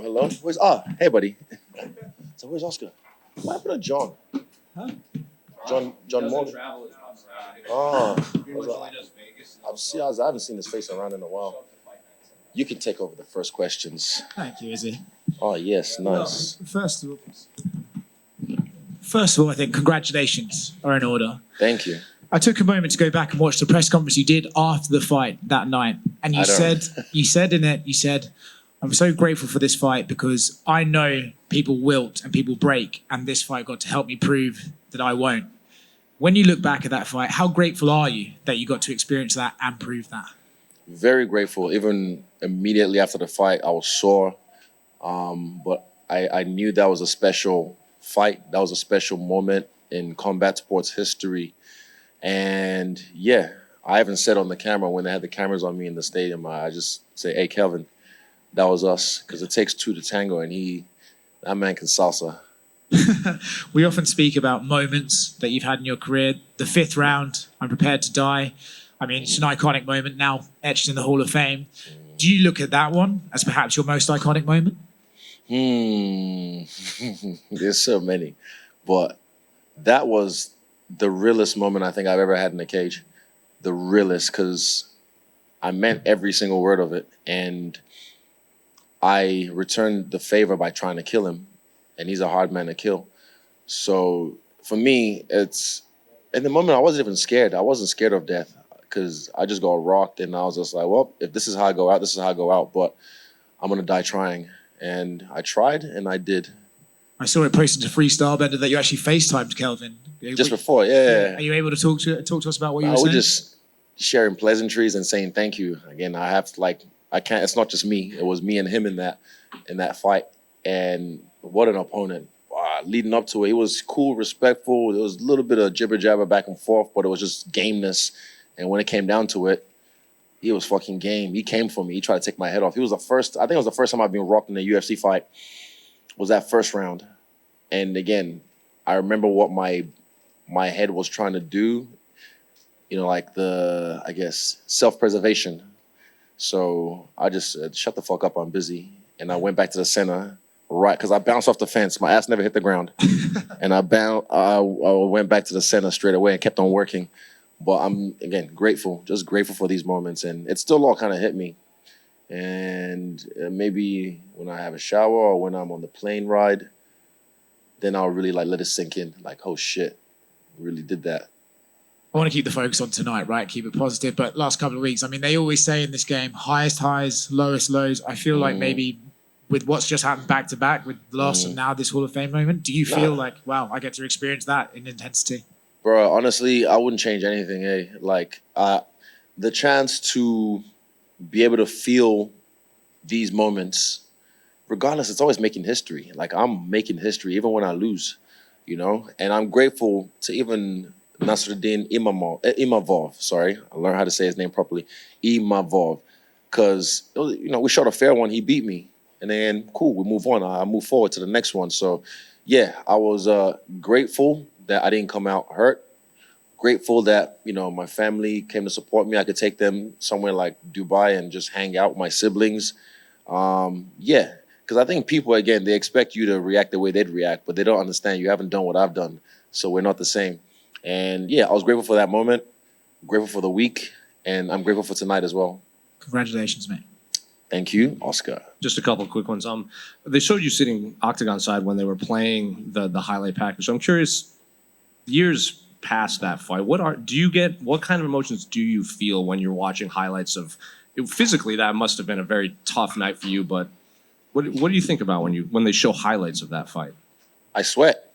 Hello. Hey, buddy. So where's Oscar? What happened to John? Huh? John Morgan. Oh, I haven't seen his face around in a while. You can take over the first questions. Thank you, Izzy. Oh yes, nice. Well, first of all, I think congratulations are in order. Thank you. I took a moment to go back and watch the press conference you did after the fight that night, and you said, "I'm so grateful for this fight because I know people wilt and people break, and this fight got to help me prove that I won't." When you look back at that fight, how grateful are you that you got to experience that and prove that? Very grateful. Even immediately after the fight, I was sore, but I knew that was a special fight. That was a special moment in combat sports history. And yeah, I even said on the camera when they had the cameras on me in the stadium, I just say, "Hey, Kelvin, that was us," because it takes two to tango, and that man can salsa. We often speak about moments that you've had in your career. The fifth round, "I'm prepared to die." I mean, it's an iconic moment now etched in the Hall of Fame. Do you look at that one as perhaps your most iconic moment? There's so many, but that was the realest moment I think I've ever had in a cage. The realest, because I meant every single word of it, and I returned the favor by trying to kill him, and he's a hard man to kill. So for me, it's in the moment I wasn't even scared. I wasn't scared of death because I just got rocked, and I was just like, well, if this is how I go out, this is how I go out. But I'm gonna die trying, and I tried, and I did. I saw it posted to Freestyle Bender that you actually FaceTimed Kelvin. Just before, yeah. Are you able to talk to us about what you were saying? We're just sharing pleasantries and saying thank you. Again, I can't. It's not just me. It was me and him in that fight, and what an opponent. Leading up to it, he was cool, respectful. There was a little bit of jibber jabber back and forth, but it was just gameness. And when it came down to it, he was fucking game. He came for me. He tried to take my head off. He was the first. I think it was the first time I've been rocked in a UFC fight. Was that first round, and again, I remember what my head was trying to do. You know, like I guess self-preservation. So I just said, "Shut the fuck up, I'm busy," and I went back to the center. Right, because I bounced off the fence. My ass never hit the ground. And I went back to the center straight away and kept on working. But I'm, again, grateful, just grateful for these moments. And it still all kind of hit me. And maybe when I have a shower or when I'm on the plane ride, then I'll really let it sink in. Like, oh shit, really did that. I want to keep the focus on tonight, right? Keep it positive. But last couple of weeks, I mean, they always say in this game, highest highs, lowest lows. I feel like maybe with what's just happened back to back with loss and now this Hall of Fame moment, do you feel like, wow, I get to experience that in intensity? Bro, honestly, I wouldn't change anything. Hey, the chance to be able to feel these moments, regardless, it's always making history. Like, I'm making history even when I lose, you know? And I'm grateful to even Nasruddin Imavov, sorry, I learned how to say his name properly, Imavov, because, you know, we shot a fair one, he beat me. And then, cool, we move on. I move forward to the next one. So, yeah, I was grateful that I didn't come out hurt. Grateful that, you know, my family came to support me. I could take them somewhere like Dubai and just hang out with my siblings. Yeah, because I think people, again, they expect you to react the way they'd react, but they don't understand you haven't done what I've done. So we're not the same. And, yeah, I was grateful for that moment, grateful for the week, and I'm grateful for tonight as well. Congratulations, mate. Thank you, Oscar. Just a couple of quick ones. They showed you sitting octagon side when they were playing the highlight package. So I'm curious, years past that fight, what kind of emotions do you feel when you're watching highlights of? Physically, that must have been a very tough night for you. But what do you think about when they show highlights of that fight? I sweat.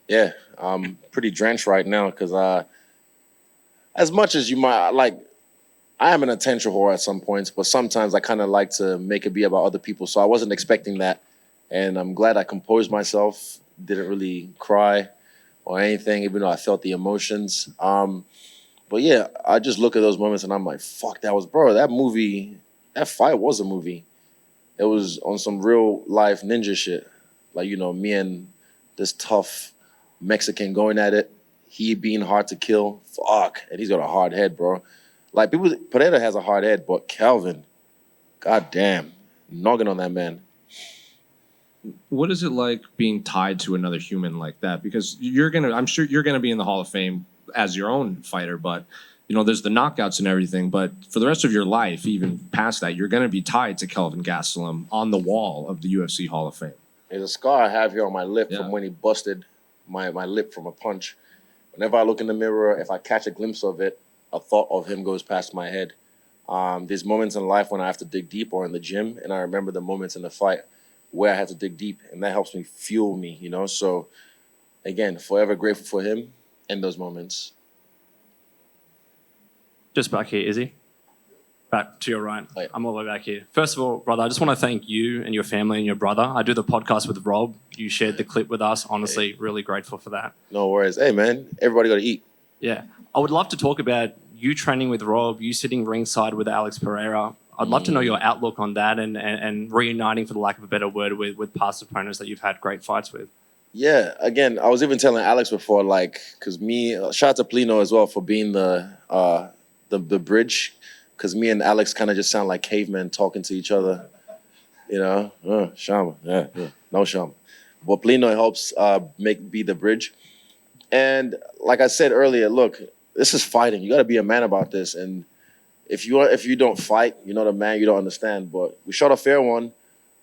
Yeah, I'm pretty drenched right now because as much as you might I am an attention whore at some points, but sometimes I kind of like to make it be about other people. So I wasn't expecting that. And I'm glad I composed myself, didn't really cry or anything, even though I felt the emotions. But yeah, I just look at those moments and I'm like, fuck, that fight was a movie. It was on some real life ninja shit. Like, you know, me and this tough Mexican going at it, he being hard to kill, fuck. And he's got a hard head, bro. Like, Pereira has a hard head, but Kelvin, goddamn, noggin on that man. What is it like being tied to another human like that? Because I'm sure you're gonna be in the Hall of Fame as your own fighter, but there's the knockouts and everything. But for the rest of your life, even past that, you're gonna be tied to Kelvin Gastelum on the wall of the UFC Hall of Fame. There's a scar I have here on my lip Yeah. from when he busted my lip from a punch. Whenever I look in the mirror, if I catch a glimpse of it, a thought of him goes past my head. There's moments in life when I have to dig deep, or in the gym, and I remember the moments in the fight where I had to dig deep, and that helps me fuel me, So, again, forever grateful for him in those moments. Just back here, Izzy. Back to your right. Right. I'm all the way back here. First of all, brother, I just want to thank you and your family and your brother. I do the podcast with Rob. You shared the clip with us. Honestly, really grateful for that. No worries. Hey, man, everybody got to eat. Yeah. I would love to talk about you training with Rob, you sitting ringside with Alex Pereira. I'd love to know your outlook on that and reuniting, for the lack of a better word, with past opponents that you've had great fights with. Yeah, again, I was even telling Alex before, because shout out to Plino as well for being the bridge, because me and Alex kind of just sound like cavemen talking to each other, Shama, yeah, no Shama. But Plino helps be the bridge. And like I said earlier, look, this is fighting. You got to be a man about this. And if you don't fight, you're not a man, you don't understand. But we shot a fair one.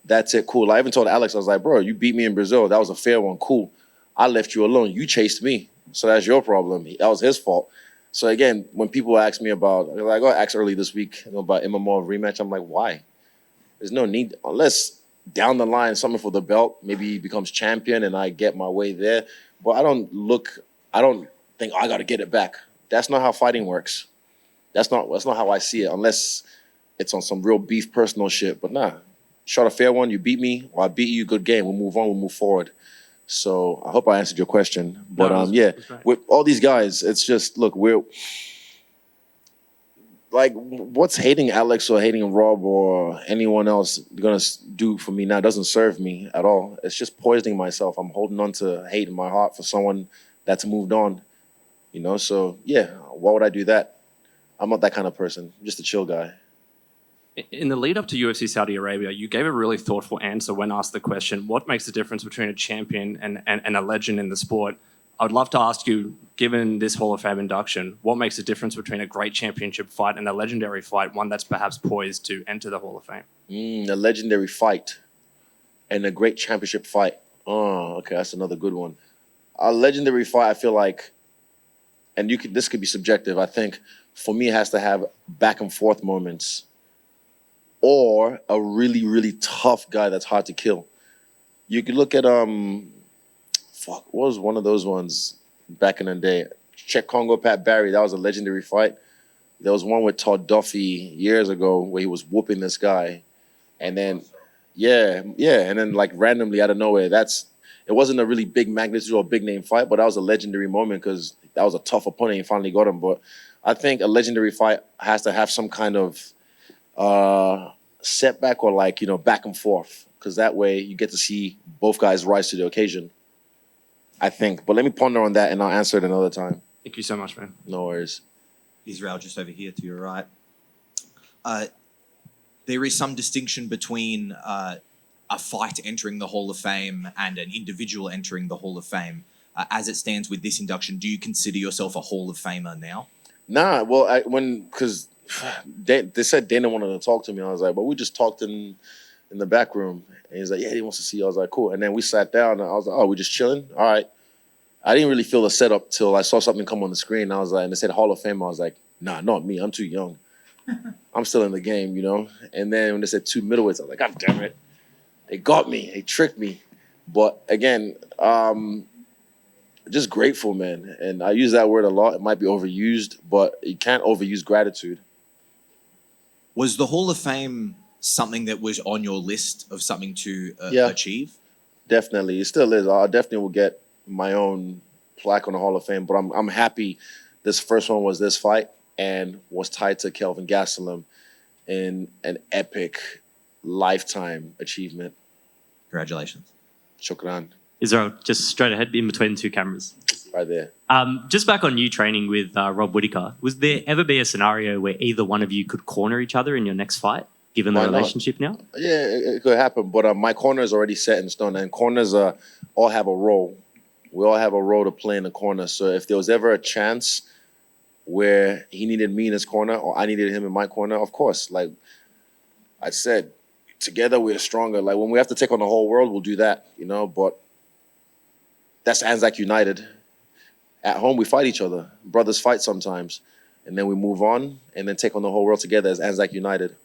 That's it, cool. I even told Alex, I was like, bro, you beat me in Brazil. That was a fair one, cool. I left you alone. You chased me. So that's your problem. That was his fault. So again, when people ask me about, I got asked early this week about MMA rematch, I'm like, why? There's no need, unless down the line, something for the belt, maybe he becomes champion and I get my way there. But I don't think I got to get it back. That's not how fighting works. That's not how I see it, unless it's on some real beef personal shit. But nah, shot a fair one, you beat me, or I beat you, good game. We'll move on, we'll move forward. So I hope I answered your question. But with all these guys, it's just, look, we're like, what's hating Alex or hating Rob or anyone else gonna do for me now? It doesn't serve me at all. It's just poisoning myself. I'm holding on to hate in my heart for someone that's moved on. So yeah, why would I do that? I'm not that kind of person. I'm just a chill guy. In the lead up to UFC Saudi Arabia, you gave a really thoughtful answer when asked the question, what makes the difference between a champion and a legend in the sport? I would love to ask you, given this Hall of Fame induction, what makes the difference between a great championship fight and a legendary fight, one that's perhaps poised to enter the Hall of Fame? A legendary fight and a great championship fight. Oh, okay, that's another good one. A legendary fight, I feel like, and this could be subjective, I think, for me, it has to have back and forth moments, or a really, really tough guy that's hard to kill. You could look at what was one of those ones back in the day? Czech Congo, Pat Barry. That was a legendary fight. There was one with Todd Duffy years ago where he was whooping this guy, and then and then like randomly out of nowhere, it wasn't a really big magnitude or big name fight, but that was a legendary moment because that was a tough opponent. He finally got him. But I think a legendary fight has to have some kind of setback or back and forth, because that way you get to see both guys rise to the occasion, I think. But let me ponder on that and I'll answer it another time. Thank you so much, man. No worries. Israel, just over here to your right. There is some distinction between a fight entering the Hall of Fame and an individual entering the Hall of Fame. As it stands with this induction, do you consider yourself a Hall of Famer now? Nah, well, because they said Dana wanted to talk to me. I was like, but we just talked in the back room. And he's like, yeah, he wants to see you. I was like, cool. And then we sat down and I was like, oh, we're just chilling? All right. I didn't really feel the setup till I saw something come on the screen. I was like, and they said Hall of Fame. I was like, nah, not me. I'm too young. I'm still in the game, And then when they said 2 middleweights, I was like, God damn it. They got me. They tricked me. But again, just grateful, man. And I use that word a lot. It might be overused, but you can't overuse gratitude. Was the Hall of Fame something that was on your list of something to achieve? Definitely. It still is. I definitely will get my own plaque on the Hall of Fame, but I'm happy this first one was this fight and was tied to Kelvin Gastelum in an epic lifetime achievement. Congratulations. Shukran. Israel, just straight ahead in between the two cameras. Right there. Just back on you training with Rob Whittaker, was there ever be a scenario where either one of you could corner each other in your next fight? given the Why not? relationship now? Yeah, it could happen, but my corner is already set in stone, and corners all have a role. We all have a role to play in the corner. So if there was ever a chance where he needed me in his corner or I needed him in my corner, of course, like I said, together we're stronger. Like when we have to take on the whole world, we'll do that, But that's Anzac United. At home, we fight each other. Brothers fight sometimes, and then we move on and then take on the whole world together as Anzac United.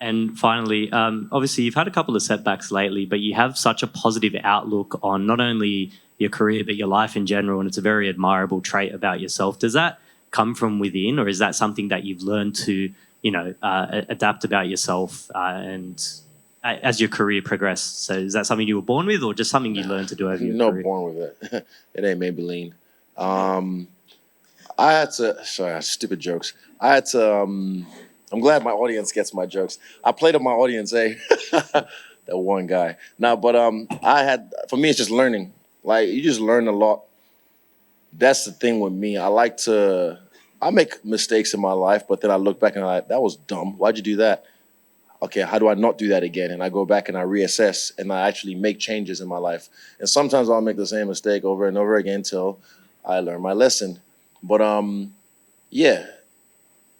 And finally, obviously, you've had a couple of setbacks lately, but you have such a positive outlook on not only your career, but your life in general. And it's a very admirable trait about yourself. Does that come from within, or is that something that you've learned to, adapt about yourself and as your career progressed? So is that something you were born with, or just something you learned to do over your career? No, born with it. It ain't Maybelline. I had to, sorry, stupid jokes. I'm glad my audience gets my jokes. I play to my audience, that one guy. No, but for me, it's just learning. Like, you just learn a lot. That's the thing with me. I make mistakes in my life, but then I look back and I'm like, that was dumb. Why'd you do that? Okay, how do I not do that again? And I go back and I reassess and I actually make changes in my life. And sometimes I'll make the same mistake over and over again until I learn my lesson. But yeah,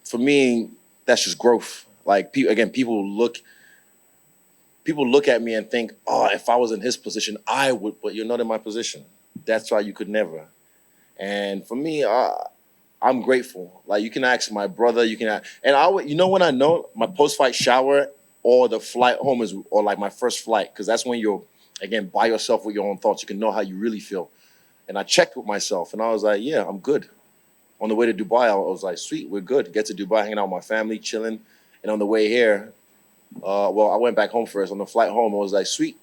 for me, that's just growth. Like, people look at me and think, oh, if I was in his position, I would, but you're not in my position. That's why you could never. And for me, I'm grateful. Like, you can ask my brother, when I know my post-fight shower or the flight home or like my first flight, because that's when you're, again, by yourself with your own thoughts. You can know how you really feel. And I checked with myself and I was like, yeah, I'm good. On the way to Dubai, I was like, sweet, we're good. Get to Dubai, hanging out with my family, chilling. And on the way here, I went back home first. On the flight home, I was like, sweet.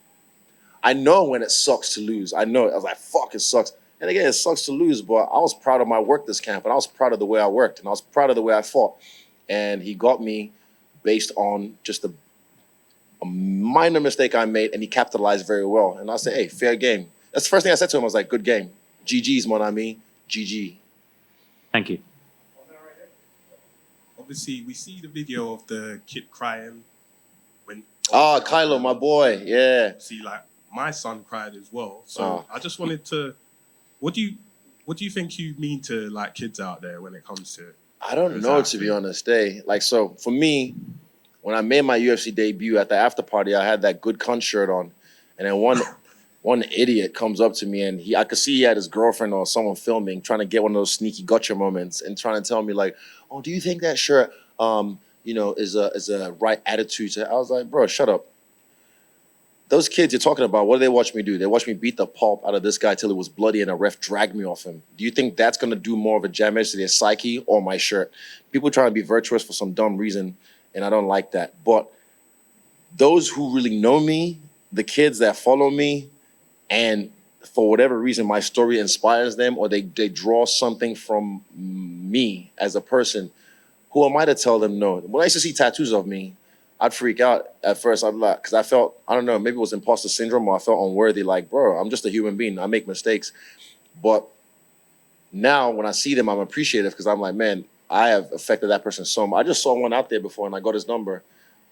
I know when it sucks to lose. I know it. I was like, fuck, it sucks. And again, it sucks to lose, but I was proud of my work this camp, and I was proud of the way I worked, and I was proud of the way I fought. And he got me based on just a minor mistake I made, and he capitalized very well. And I said, hey, fair game. That's the first thing I said to him. I was like, good game. GG's, mon ami. GG. Thank you. Obviously, we see the video of the kid crying when. Kylo, my boy. Yeah. See, like, my son cried as well. So I just wanted to. What do you think you mean to, like, kids out there when it comes to? I don't know, to be honest. So for me, when I made my UFC debut at the after party, I had that good cunt shirt on, and then one idiot comes up to me and I could see he had his girlfriend or someone filming, trying to get one of those sneaky gotcha moments and trying to tell me like, oh, do you think that shirt, is a right attitude? I was like, bro, shut up. Those kids you're talking about, what do they watch me do? They watch me beat the pulp out of this guy till it was bloody and a ref dragged me off him. Do you think that's going to do more of a damage to their psyche or my shirt? People trying to be virtuous for some dumb reason, and I don't like that. But those who really know me, the kids that follow me, and for whatever reason my story inspires them or they draw something from me as a person, who am I to tell them no? When I used to see tattoos of me, I'd freak out at first. I'd like, because I felt, I don't know, maybe it was imposter syndrome or I felt unworthy. Like, bro, I'm just a human being. I make mistakes. But now when I see them, I'm appreciative because I'm like, man, I have affected that person so much. I just saw one out there before and I got his number.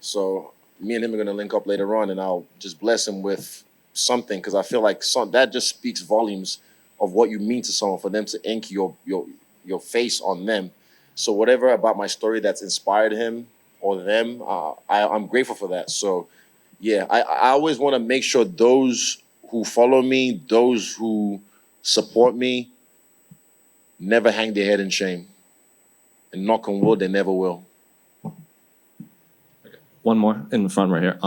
So me and him are going to link up later on and I'll just bless him with something because I feel like that just speaks volumes of what you mean to someone for them to ink your face on them. So whatever about my story that's inspired him or them, I'm grateful for that. So yeah, I always want to make sure those who follow me, those who support me, never hang their head in shame. And knock on wood, they never will. One more in the front right here.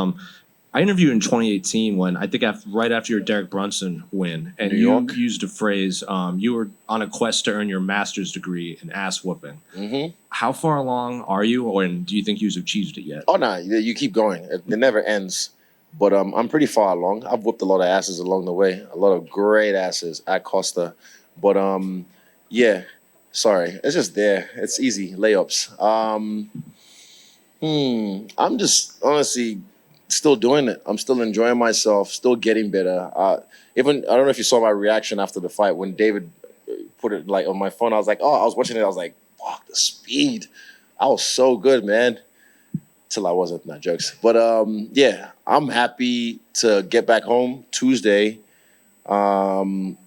I interviewed you in 2018 when I think right after your Derek Brunson win, and you used a phrase. You were on a quest to earn your master's degree in ass whooping. Mm-hmm. How far along are you, and do you think you've achieved it yet? Oh no, you keep going. It never ends. But I'm pretty far along. I've whooped a lot of asses along the way. A lot of great asses at Costa. But yeah. Sorry, it's just there. It's easy layups. I'm just honestly still doing it. I'm still enjoying myself. Still getting better. Even I don't know if you saw my reaction after the fight when David put it like on my phone. I was like, oh, I was watching it. I was like, fuck the speed. I was so good, man. till I wasn't. Not jokes. But yeah, I'm happy to get back home Tuesday, and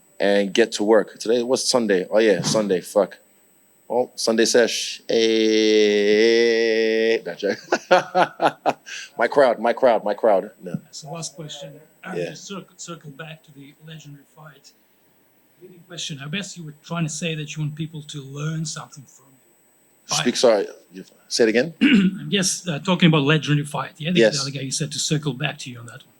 get to work. Today what's Sunday? Oh yeah, Sunday. Fuck. Oh, Sunday sesh. Hey, not joke. my crowd. No. That's the last question. Yeah. Just circle back to the legendary fight. Leading question. I guess you were trying to say that you want people to learn something from you. Speak. Sorry. Say it again. Yes, talking about legendary fight. Yeah, the Yes. other guy, you said to circle back to you on that one.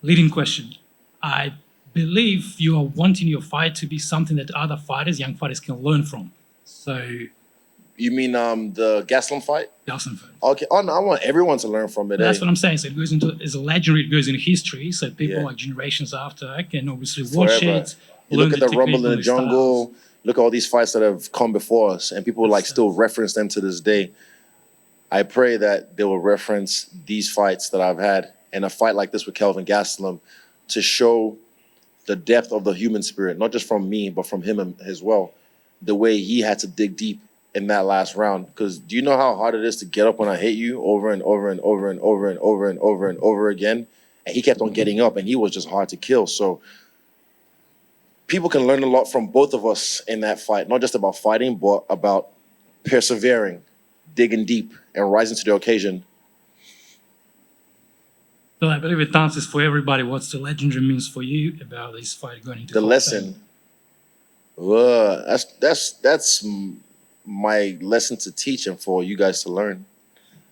Leading question. I believe you are wanting your fight to be something that other fighters, young fighters, can learn from. So, You mean the Gastelum fight? Gastelum fight. Okay. Oh no, I want everyone to learn from it. That's eh? what I'm saying. So it goes into, it's a legendary, it goes into history. So people Yeah. like generations after can obviously watch Forever. it. You learn look at the Rumble in the technique, learn Jungle. styles. Look at all these fights that have come before us, and people like still reference them to this day. I pray that they will reference these fights that I've had, and a fight like this with Kelvin Gastelum, to show the depth of the human spirit, not just from me, but from him as well. The way he had to dig deep in that last round. Because do you know how hard it is to get up when I hit you over and over and over and over and over and over and over again? And he kept on getting up, and he was just hard to kill. So people can learn a lot from both of us in that fight, not just about fighting, but about persevering, digging deep, and rising to the occasion. So I believe it answers for everybody what the legendary means for you about this fight going into The Hall of Fame. lesson. That's my lesson to teach and for you guys to learn.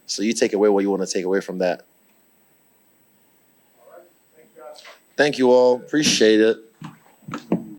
So you take away what you want to take away from that. Thank you all. Appreciate it.